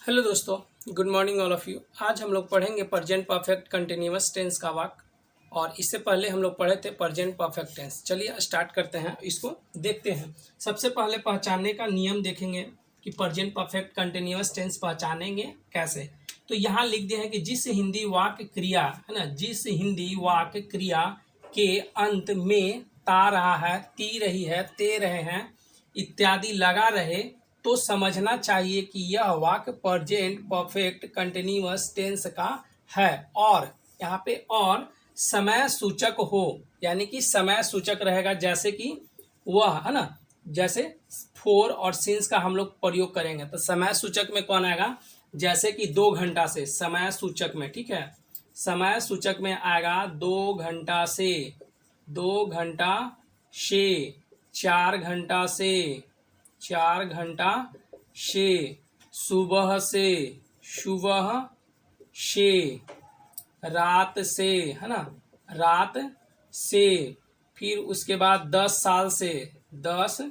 Hello दोस्तों, good morning all of you. आज हम लोग पढ़ेंगे प्रेजेंट परफेक्ट कंटिन्यूअस टेंस का वाक्य। और इससे पहले हम लोग पढ़े थे प्रेजेंट परफेक्ट टेंस। चलिए स्टार्ट करते हैं, इसको देखते हैं। सबसे पहले पहचानने का नियम देखेंगे कि प्रेजेंट परफेक्ट कंटिन्यूअस टेंस पहचानेंगे कैसे। तो यहाँ लिख दिया है कि जिस हिंदी वाक्य क्रिया है ना, जिस हिंदी वाक्य क्रिया के अंत में ता रहा है, ती रही है, ते रहे हैं इत्यादि लगा रहे तो समझना चाहिए कि यह वाक्य प्रेजेंट परफेक्ट कंटिन्यूअस टेंस का है। और यहाँ पे और समय सूचक हो, यानी कि समय सूचक रहेगा, जैसे कि वह है ना, जैसे फोर और सिंस का हम लोग प्रयोग करेंगे तो समय सूचक में कौन आएगा, जैसे कि 2 घंटा से समय सूचक में, ठीक है। समय सूचक में आएगा 2 घंटा से, 2 घंटा से, 4 घंटा से, 4 घंटा से, सुबह से, सुबह से, रात से है ना, रात से। फिर उसके बाद 10 साल से, 10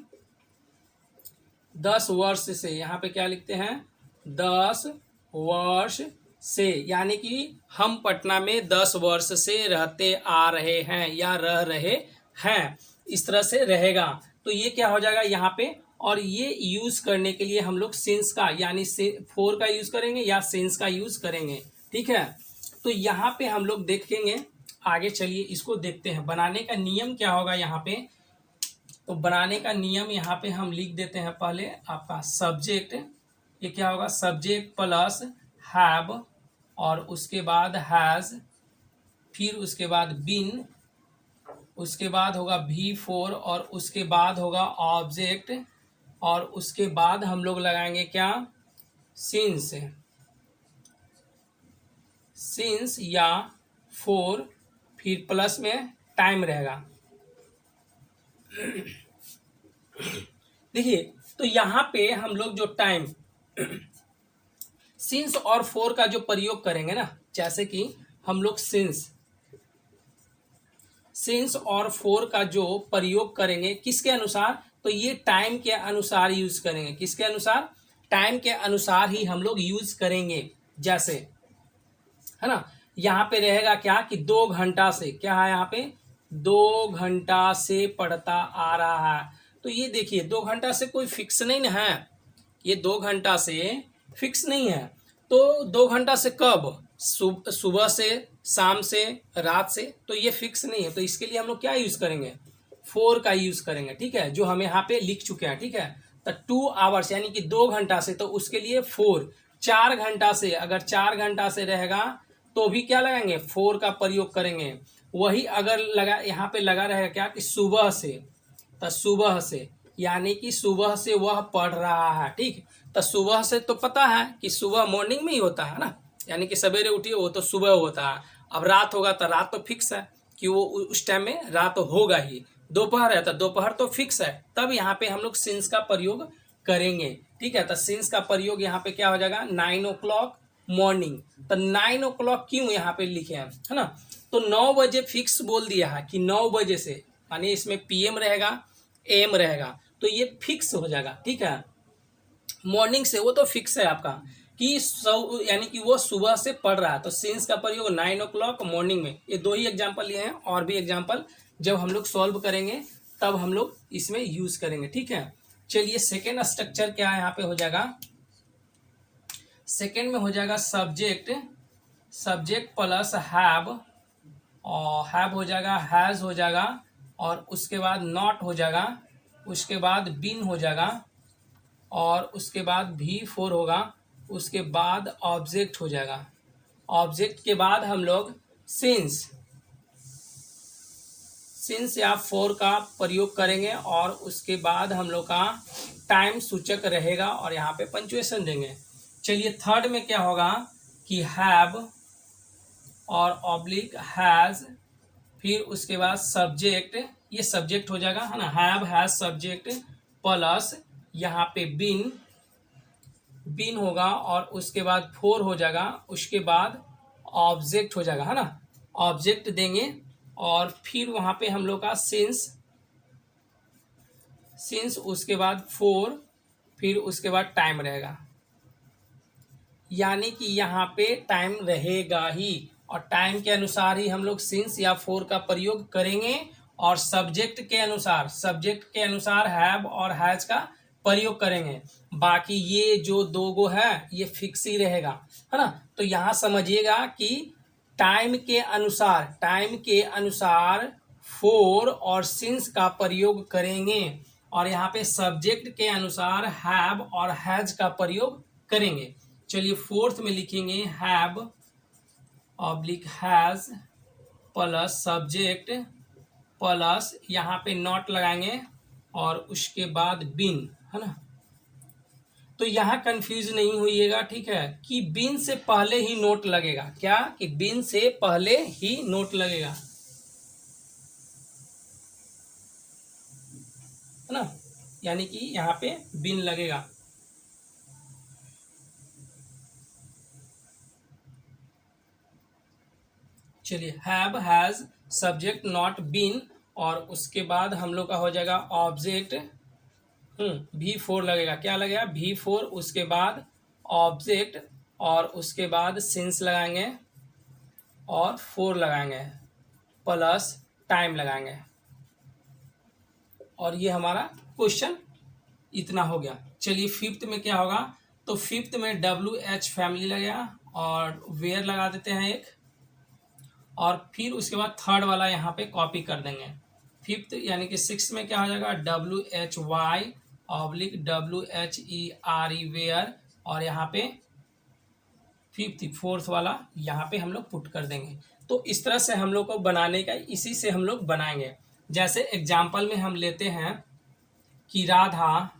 वर्ष से, यहाँ पे क्या लिखते हैं 10 वर्ष से, यानी कि हम पटना में 10 वर्ष से रहते आ रहे हैं या रह रहे हैं, इस तरह से रहेगा। तो ये क्या हो जाएगा यहाँ पे। और ये यूज करने के लिए हम लोग सिंस का यानी फोर का यूज करेंगे या सिंस का यूज करेंगे, ठीक है। तो यहाँ पे हम लोग देखेंगे आगे। चलिए इसको देखते हैं। बनाने का नियम क्या होगा यहाँ पे। तो बनाने का नियम यहाँ पे हम लिख देते हैं। पहले आपका सब्जेक्ट, ये क्या होगा, सब्जेक्ट प्लस हैव, और उसके बाद हैज, फिर उसके बाद बीन, उसके बाद होगा V4, और उसके बाद होगा ऑब्जेक्ट, और उसके बाद हम लोग लगाएंगे क्या, सिंस, सिंस या फोर, फिर प्लस में टाइम रहेगा। देखिए, तो यहाँ पे हम लोग जो टाइम सिंस और फोर का जो प्रयोग करेंगे ना, जैसे कि हम लोग सिंस और फोर का जो प्रयोग करेंगे किसके अनुसार, तो ये टाइम के अनुसार यूज करेंगे। किसके अनुसार, टाइम के अनुसार ही हम लोग यूज करेंगे। जैसे है ना, यहाँ पे रहेगा क्या कि 2 घंटा से, क्या है यहाँ पे 2 घंटा से पढ़ता आ रहा है। तो ये देखिए 2 घंटा से कोई फिक्स नहीं है, ये 2 घंटा से फिक्स नहीं है। तो 2 घंटा से कब, सुबह से, शाम से, रात से, तो ये फिक्स नहीं है। तो इसके लिए हम लोग क्या यूज करेंगे, फोर का यूज करेंगे, ठीक है, जो हम यहाँ पे लिख चुके हैं, ठीक है। तो 2 आवर्स यानी कि 2 घंटा से, तो उसके लिए फोर। 4 घंटा से, अगर 4 घंटा से रहेगा तो भी क्या लगाएंगे, फोर का प्रयोग करेंगे। वही अगर लगा यहाँ पे लगा रहेगा क्या कि सुबह से, तो सुबह से यानी कि सुबह से वह पढ़ रहा है, ठीक। तो सुबह से तो पता है कि सुबह मॉर्निंग में ही होता है ना, यानी कि सवेरे उठिए वो तो सुबह होता है। अब रात होगा तो रात तो फिक्स है कि वो उस टाइम में रात होगा ही। दोपहर है तो दोपहर तो फिक्स है। तब यहाँ पे हम लोग सिंस का प्रयोग करेंगे, ठीक है। तो सिंस का प्रयोग यहाँ पे क्या हो जाएगा, 9 o'clock मॉर्निंग। तो 9 o'clock क्यों यहाँ पे लिखे हैं, है ना। तो 9 बजे फिक्स बोल दिया है कि 9 बजे से, यानी इसमें PM रहेगा, AM रहेगा, तो ये फिक्स हो जाएगा, ठीक है। मॉर्निंग से वो तो फिक्स है आपका कि यानी कि वो सुबह से पढ़ रहा है। तो सिंस का प्रयोग 9 o'clock मॉर्निंग में। ये 2 ही एग्जाम्पल लिए हैं, और भी एग्जाम्पल जब हम लोग सॉल्व करेंगे तब हम लोग इसमें यूज करेंगे, ठीक है। चलिए सेकेंड स्ट्रक्चर क्या है यहाँ पे हो जाएगा, सेकेंड में हो जाएगा सब्जेक्ट, सब्जेक्ट प्लस हैव, और हैव हो जाएगा, हैज हो जाएगा, और उसके बाद नॉट हो जाएगा, उसके बाद बीन हो जाएगा, और उसके बाद V4 होगा, उसके बाद ऑब्जेक्ट हो जाएगा। ऑब्जेक्ट के बाद हम लोग सिंस या फोर का प्रयोग करेंगे, और उसके बाद हम लोग का टाइम सूचक रहेगा, और यहाँ पे पंचुएशन देंगे। चलिए थर्ड में क्या होगा कि हैव और ऑब्लिक हैज, फिर उसके बाद सब्जेक्ट, ये सब्जेक्ट हो जाएगा, है ना, हैव हैज सब्जेक्ट प्लस यहाँ पे बीन होगा, और उसके बाद फोर हो जाएगा, उसके बाद ऑब्जेक्ट हो जाएगा, है ना, ऑब्जेक्ट देंगे, और फिर वहां पे हम लोग का सिंस उसके बाद फोर, फिर उसके बाद टाइम रहेगा। यानी कि यहाँ पे टाइम रहेगा ही, और टाइम के अनुसार ही हम लोग सिंस या फोर का प्रयोग करेंगे, और सब्जेक्ट के अनुसार हैव और हैज का प्रयोग करेंगे। बाकी ये जो दो गो है ये फिक्स ही रहेगा, है ना। तो यहाँ समझिएगा कि टाइम के अनुसार फोर और सिंस का प्रयोग करेंगे, और यहाँ पे सब्जेक्ट के अनुसार हैव और हैज का प्रयोग करेंगे। चलिए फोर्थ में लिखेंगे have oblique has plus subject plus यहाँ पे नॉट लगाएंगे और उसके बाद बिन, है ना। तो यहाँ कंफ्यूज नहीं होइएगा, ठीक है, कि बिन से पहले ही नोट लगेगा। क्या कि बिन से पहले ही नोट लगेगा, है ना, यानी कि यहाँ पे बिन लगेगा। चलिए have has subject not been, और उसके बाद हम लोग का हो जाएगा ऑब्जेक्ट V4 लगेगा। क्या लगेगा? V4, उसके बाद ऑब्जेक्ट, और उसके बाद सिंस लगाएंगे और 4 लगाएंगे प्लस टाइम लगाएंगे, और ये हमारा क्वेश्चन इतना हो गया। चलिए फिफ्थ में क्या होगा? तो फिफ्थ में WH फैमिली लगेगा और वेयर लगा देते हैं एक, और फिर उसके बाद थर्ड वाला यहाँ पे कॉपी कर देंगे। फिफ्थ यानी कि सिक्स में क्या हो जाएगा? WHY ऑब्लिक WHERE वेयर, और यहाँ पे फोर्थ वाला यहाँ पे हम लोग पुट कर देंगे। तो इस तरह से हम लोग को बनाने का, इसी से हम लोग बनाएंगे। जैसे एग्जाम्पल में हम लेते हैं कि राधा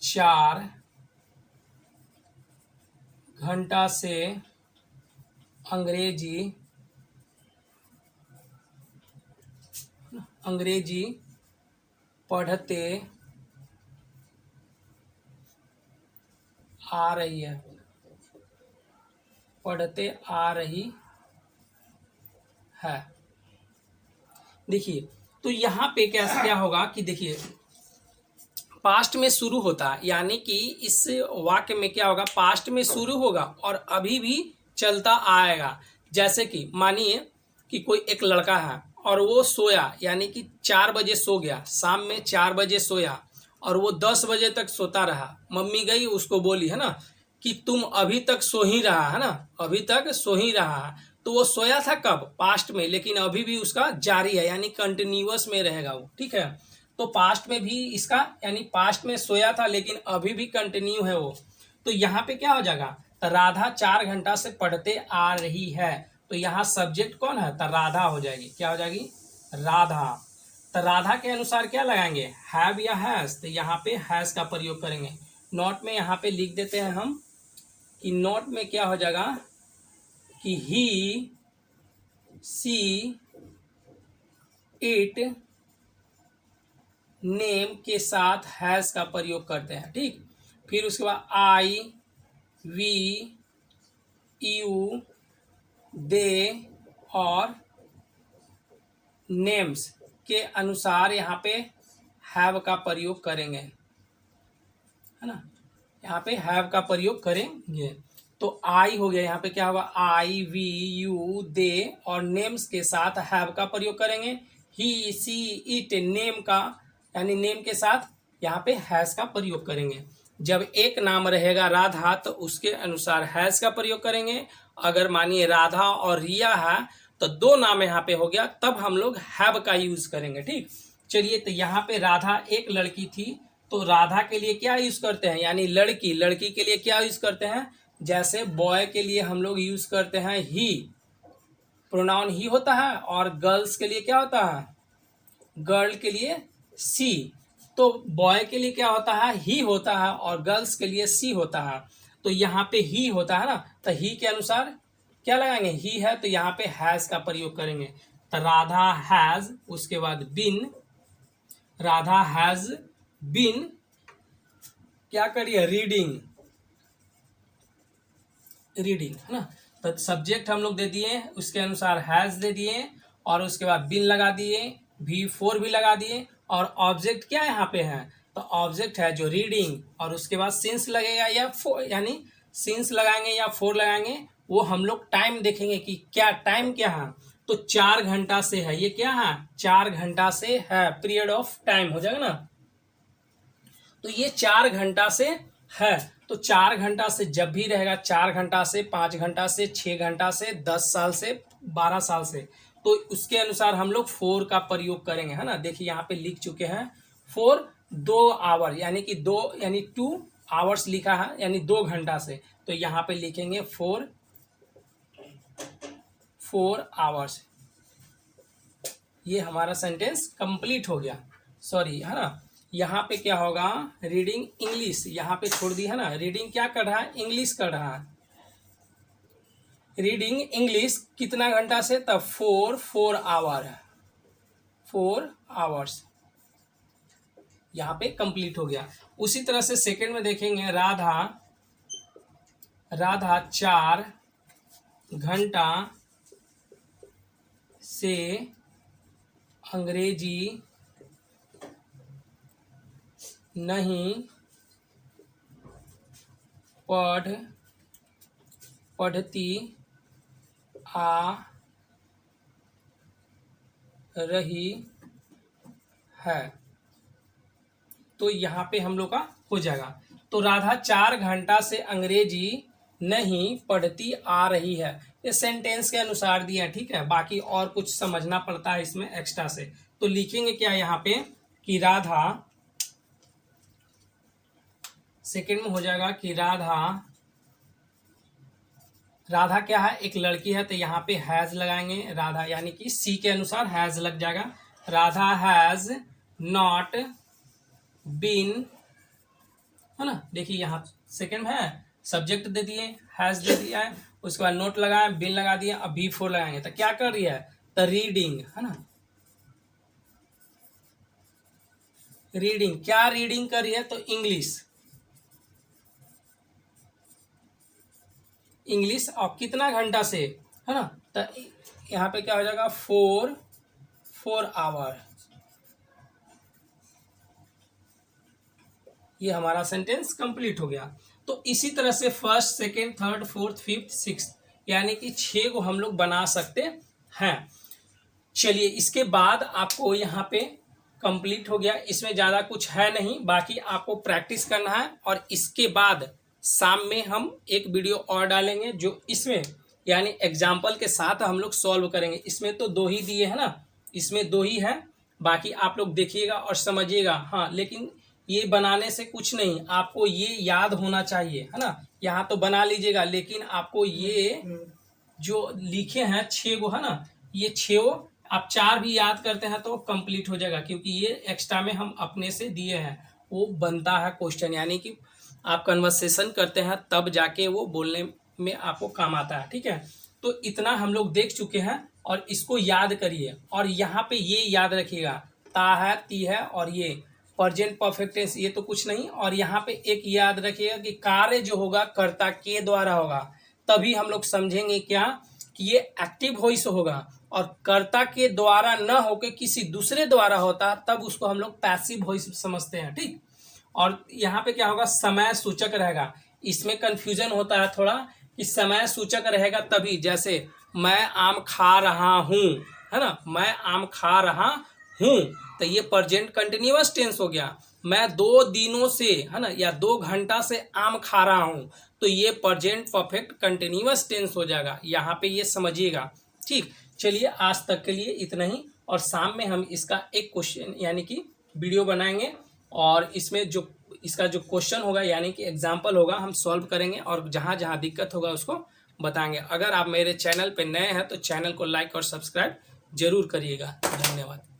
4 घंटा से अंग्रेजी पढ़ते आ रही है। देखिए, तो यहाँ पे क्या होगा कि देखिए पास्ट में शुरू होता है, यानी कि इस वाक्य में क्या होगा? पास्ट में शुरू होगा और अभी भी चलता आएगा। जैसे कि मानिए कि कोई एक लड़का है और वो सोया, यानी कि 4 बजे सो गया, शाम में 4 बजे सोया, और वो 10 बजे तक सोता रहा। मम्मी गई उसको बोली, है ना, कि तुम अभी तक सो ही रहा है ना, अभी तक सो ही रहा है। तो वो सोया था कब? पास्ट में, लेकिन अभी भी उसका जारी है, यानी कंटिन्यूअस में रहेगा वो, ठीक है। तो पास्ट में भी इसका, यानी पास्ट में सोया था लेकिन अभी भी कंटिन्यू है वो। तो यहाँ पे क्या हो जाएगा? तो राधा 4 घंटा से पढ़ते आ रही है। तो यहाँ सब्जेक्ट कौन है? तो राधा हो जाएगी। क्या हो जाएगी? राधा। तो राधा के अनुसार क्या लगाएंगे? हैव या हैज? तो यहाँ पे हैज का प्रयोग करेंगे। नोट में यहाँ पे लिख देते हैं हम कि नोट में क्या हो जाएगा कि ही सी इट नेम के साथ हैज का प्रयोग करते हैं, ठीक। फिर उसके बाद आई वी यू दे और नेम्स के अनुसार यहाँ पे हैव का प्रयोग करेंगे, है ना। यहाँ पे हैव का प्रयोग करेंगे। तो आई हो गया, यहाँ पे क्या होगा? आई वी यू दे और नेम्स के साथ हैव का प्रयोग करेंगे। ही सी इट नेम का, यानी नेम के साथ यहाँ पे हैज का प्रयोग करेंगे। जब एक नाम रहेगा राधा तो उसके अनुसार हैज का प्रयोग करेंगे। अगर मानिए राधा और रिया है तो 2 नाम यहाँ पे हो गया, तब हम लोग हैव का यूज करेंगे, ठीक। चलिए, तो यहाँ पे राधा एक लड़की थी, तो राधा के लिए क्या यूज करते हैं? यानी लड़की के लिए क्या यूज करते हैं? जैसे बॉय के लिए हम लोग यूज करते हैं ही, प्रोनाउन ही होता है, और गर्ल्स के लिए क्या होता है? गर्ल के लिए सी। तो बॉय के लिए क्या होता है? ही होता है, और गर्ल्स के लिए सी होता है। तो यहाँ पे ही होता है ना, तो ही के अनुसार क्या लगाएंगे? ही है, तो यहाँ पे हैज का प्रयोग करेंगे। तो राधा हैज, उसके बाद बिन, राधा हैज बिन क्या करिए? रीडिंग, है ना। तो सब्जेक्ट हम लोग दे दिए, उसके अनुसार हैज दे दिए, और उसके बाद बिन लगा दिए, V4 भी लगा दिए, और ऑब्जेक्ट क्या यहाँ पे है? तो ऑब्जेक्ट है जो रीडिंग और उसके बाद सिंस लगेगा या फोर, यानी सिंस लगाएंगे या फोर लगाएंगे, वो हम लोग टाइम देखेंगे कि क्या टाइम क्या है। तो 4 घंटा से है, ये क्या है 4 घंटा से है, पीरियड ऑफ टाइम हो जाएगा ना। तो ये 4 घंटा से है, तो 4 घंटा से जब भी रहेगा, 4 घंटा से, 5 घंटा से, 6 घंटा से, 10 साल से, 12 साल से, तो उसके अनुसार हम लोग फोर का प्रयोग करेंगे, है ना। देखिए यहाँ पे लिख चुके हैं फोर 2 आवर, यानी कि 2 यानी 2 आवर्स लिखा है, यानी 2 घंटा से, तो यहाँ पे लिखेंगे 4 आवर्स। ये हमारा सेंटेंस कंप्लीट हो गया। सॉरी, है ना। यहाँ पे क्या होगा, रीडिंग इंग्लिश यहाँ पे छोड़ दी, है ना। रीडिंग क्या कर रहा है, इंग्लिश कर रहा है। रीडिंग इंग्लिश कितना घंटा से, तब 4 आवर है, 4 आवर्स यहाँ पे कंप्लीट हो गया। उसी तरह से सेकंड में देखेंगे, राधा 4 घंटा से अंग्रेजी नहीं पढ़ती आ रही है। तो यहाँ पे हम लोग का हो जाएगा। तो राधा 4 घंटा से अंग्रेजी नहीं पढ़ती आ रही है, ये सेंटेंस के अनुसार दिया है, ठीक है। बाकी और कुछ समझना पड़ता है इसमें एक्स्ट्रा से। तो लिखेंगे क्या यहाँ पे कि राधा, सेकंड में हो जाएगा कि राधा क्या है, एक लड़की है, तो यहाँ पे हैज लगाएंगे, राधा यानी कि सी के अनुसार हैज लग जाएगा। राधा हैज नॉट बीन, है ना। देखिए यहाँ सेकंड में है, सब्जेक्ट दे दिए, हैज दे दिया है, उसके बाद नोट लगाए, बीन लगा दिए, अब बी फोर लगाएंगे, तो क्या कर रही है, द रीडिंग, है ना। रीडिंग क्या रीडिंग कर रही है, तो इंग्लिश और कितना घंटा से, है ना। तो यहाँ पे क्या हो जाएगा 4 आवर। ये हमारा सेंटेंस कंप्लीट हो गया। तो इसी तरह से first, second, third, fourth, fifth, sixth, यानी कि 6 को हम लोग बना सकते हैं। चलिए, इसके बाद आपको यहाँ पे कंप्लीट हो गया, इसमें ज़्यादा कुछ है नहीं, बाकी आपको प्रैक्टिस करना है। और इसके बाद शाम में हम एक वीडियो और डालेंगे जो इसमें यानी एग्जाम्पल के साथ हम लोग सॉल्व करेंगे। इसमें तो 2 ही दिए हैं ना, इसमें 2 ही है, बाकी आप लोग देखिएगा और समझिएगा। हाँ, लेकिन ये बनाने से कुछ नहीं, आपको ये याद होना चाहिए, है ना। यहाँ तो बना लीजिएगा, लेकिन आपको ये जो लिखे हैं 6 गो, है ना, ये 6 आप 4 भी याद करते हैं तो कंप्लीट हो जाएगा, क्योंकि ये एक्स्ट्रा में हम अपने से दिए हैं, वो बनता है क्वेश्चन, यानी कि आप कन्वर्सेशन करते हैं तब जाके वो बोलने में आपको काम आता है, ठीक है। तो इतना हम लोग देख चुके हैं और इसको याद करिए। और यहाँ पे ये याद रखिएगा, ता है, ती है, और ये प्रेजेंट परफेक्ट टेंस, ये तो कुछ नहीं। और यहाँ पे एक याद रखिएगा कि कार्य जो होगा कर्ता के द्वारा होगा, तभी हम लोग समझेंगे क्या कि ये एक्टिव वॉइस होगा। और कर्ता के द्वारा न होके किसी दूसरे द्वारा होता, तब उसको हम लोग पैसिव वॉइस समझते हैं, ठीक। और यहाँ पे क्या होगा, समय सूचक रहेगा। इसमें कंफ्यूजन होता है थोड़ा कि समय सूचक रहेगा तभी, जैसे मैं आम खा रहा हूँ, है ना, मैं आम खा रहा हूँ, तो ये प्रेजेंट कंटिन्यूअस टेंस हो गया। मैं 2 दिनों से, है ना, या 2 घंटा से आम खा रहा हूँ, तो ये प्रेजेंट परफेक्ट कंटिन्यूअस टेंस हो जाएगा। यहाँ पे ये समझिएगा, ठीक। चलिए, आज तक के लिए इतना ही, और शाम में हम इसका एक क्वेश्चन यानी कि वीडियो बनाएंगे, और इसमें जो इसका जो क्वेश्चन होगा यानी कि एग्जाम्पल होगा, हम सॉल्व करेंगे, और जहाँ जहाँ दिक्कत होगा उसको बताएंगे। अगर आप मेरे चैनल पे नए हैं तो चैनल को लाइक और सब्सक्राइब जरूर करिएगा। धन्यवाद।